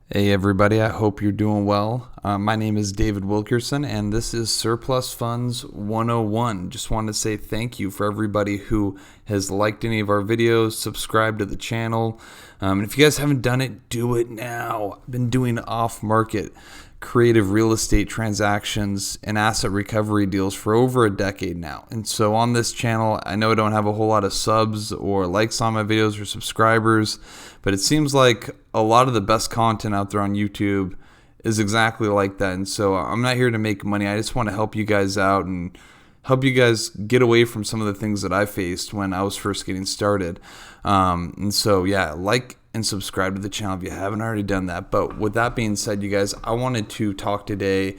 Hey everybody, I hope you're doing well. My name is David Wilkerson and this is Surplus Funds 101. Just wanted to say thank you for everybody who has liked any of our videos, subscribed to the channel. And if you guys haven't done it, do it now. I've been doing off-market creative real estate transactions and asset recovery deals for over a decade now. And so on this channel, I know I don't have a whole lot of subs or likes on my videos or subscribers, but it seems like a lot of the best content out there on YouTube is exactly like that. And so I'm not here to make money. I just want to help you guys out and help you guys get away from some of the things that I faced when I was first getting started. And so, yeah, like and subscribe to the channel if you haven't already done that. But with that being said, you guys, I wanted to talk today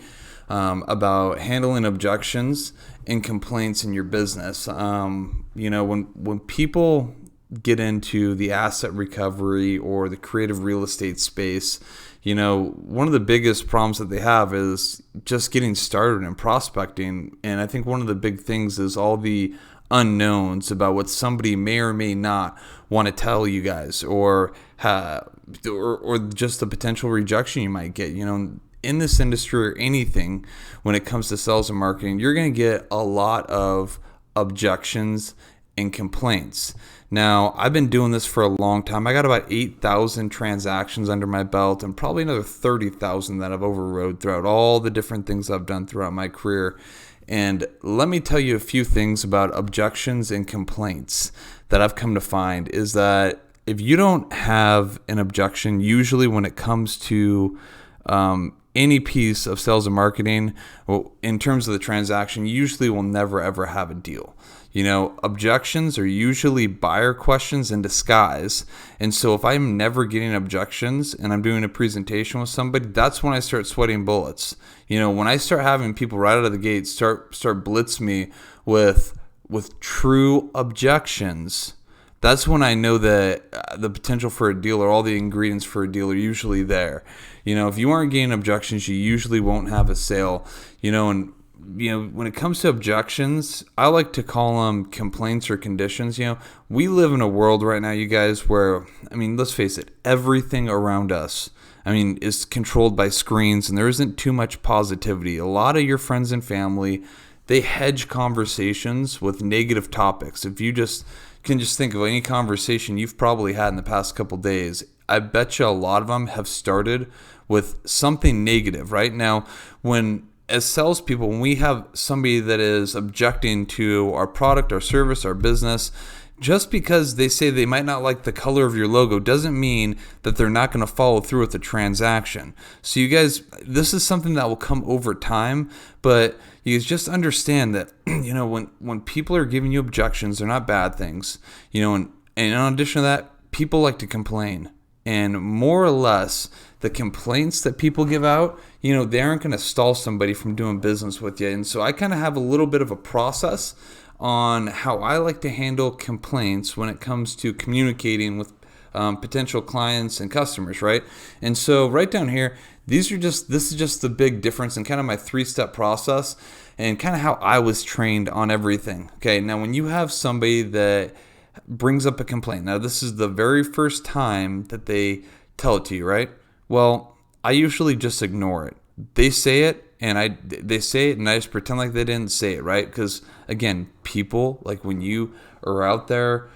about handling objections and complaints in your business. When people get into the asset recovery or the creative real estate space, one of the biggest problems that they have is just getting started and prospecting. And I think one of the big things is all the unknowns about what somebody may or may not want to tell you guys, or just the potential rejection you might get. In this industry or anything, when it comes to sales and marketing, you're going to get a lot of objections and complaints. Now, I've been doing this for a long time. I got about 8,000 transactions under my belt and probably another 30,000 that I've overrode throughout all the different things I've done throughout my career. And let me tell you a few things about objections and complaints that I've come to find is that if you don't have an objection, usually when it comes to any piece of sales and marketing, well, in terms of the transaction, you usually will never ever have a deal. Objections are usually buyer questions in disguise. And so if I'm never getting objections and I'm doing a presentation with somebody, that's when I start sweating bullets. When I start having people right out of the gate start blitz me with true objections, that's when I know that the potential for a deal or all the ingredients for a deal are usually there. If you aren't getting objections, you usually won't have a sale. When it comes to objections, I like to call them complaints or conditions. We live in a world right now, you guys, where, let's face it, everything around us, is controlled by screens, and there isn't too much positivity. A lot of your friends and family, they hedge conversations with negative topics. If you can just think of any conversation you've probably had in the past couple days, I bet you a lot of them have started with something negative. Right now, as salespeople, when we have somebody that is objecting to our product, our service, our business, just because they say they might not like the color of your logo doesn't mean that they're not going to follow through with the transaction. So you guys, this is something that will come over time, but you guys just understand that, when people are giving you objections, they're not bad things, and in addition to that, people like to complain. And more or less, the complaints that people give out, they aren't going to stall somebody from doing business with you. And so I kind of have a little bit of a process on how I like to handle complaints when it comes to communicating with potential clients and customers, right? And so right down here, this is just the big difference in kind of my 3-step process and kind of how I was trained on everything. Okay, now when you have somebody that brings up a complaint, now this is the very first time that they tell it to you, right? Well, I usually just ignore it. They say it and I just pretend like they didn't say it, right? Because again, people, like when you are out there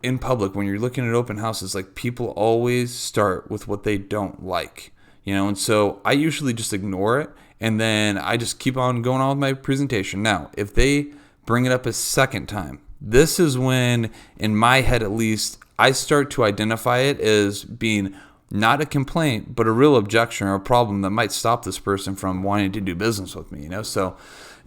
in public, when you're looking at open houses, like people always start with what they don't like, and so I usually just ignore it and then I just keep on going on with my presentation. Now, if they bring it up a second time, this is when, in my head at least, I start to identify it as being not a complaint, but a real objection or a problem that might stop this person from wanting to do business with me, So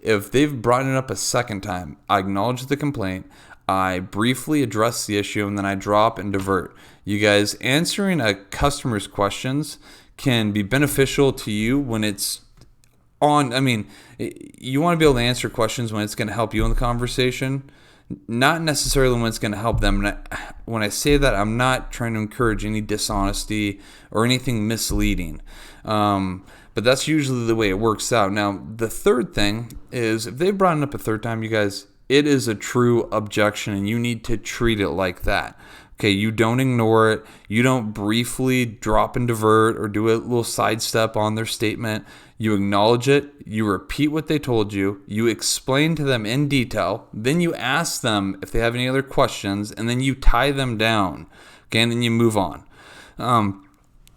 if they've brought it up a second time, I acknowledge the complaint, I briefly address the issue, and then I drop and divert. You guys, answering a customer's questions can be beneficial to you when it's on. You want to be able to answer questions when it's going to help you in the conversation, not necessarily when it's going to help them. When I say that, I'm not trying to encourage any dishonesty or anything misleading. But that's usually the way it works out. Now, the third thing is if they've brought it up a third time, you guys, it is a true objection and you need to treat it like that. Okay, you don't ignore it. You don't briefly drop and divert or do a little sidestep on their statement. You acknowledge it. You repeat what they told you. You explain to them in detail. Then you ask them if they have any other questions, and then you tie them down. Okay, and then you move on.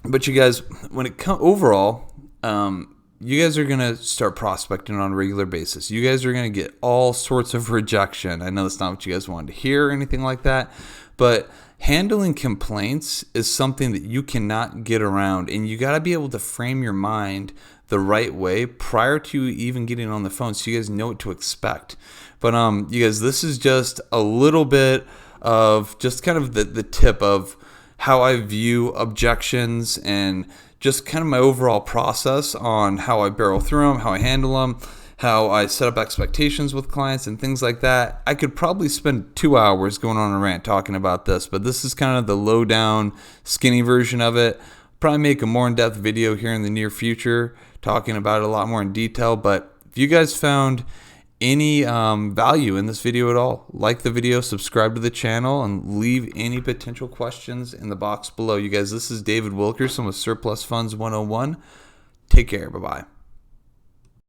But you guys, when it comes overall, you guys are going to start prospecting on a regular basis. You guys are going to get all sorts of rejection. I know that's not what you guys wanted to hear or anything like that, but handling complaints is something that you cannot get around, and you got to be able to frame your mind the right way prior to even getting on the phone so you guys know what to expect. But you guys, this is just a little bit of just kind of the tip of how I view objections and just kind of my overall process on how I barrel through them, how I handle them, how I set up expectations with clients and things like that. I could probably spend 2 hours going on a rant talking about this, but this is kind of the low down, skinny version of it. Probably make a more in-depth video here in the near future talking about it a lot more in detail. But if you guys found any value in this video at all, like the video, subscribe to the channel, and leave any potential questions in the box below. You guys, this is David Wilkerson with Surplus Funds 101. Take care. Bye-bye.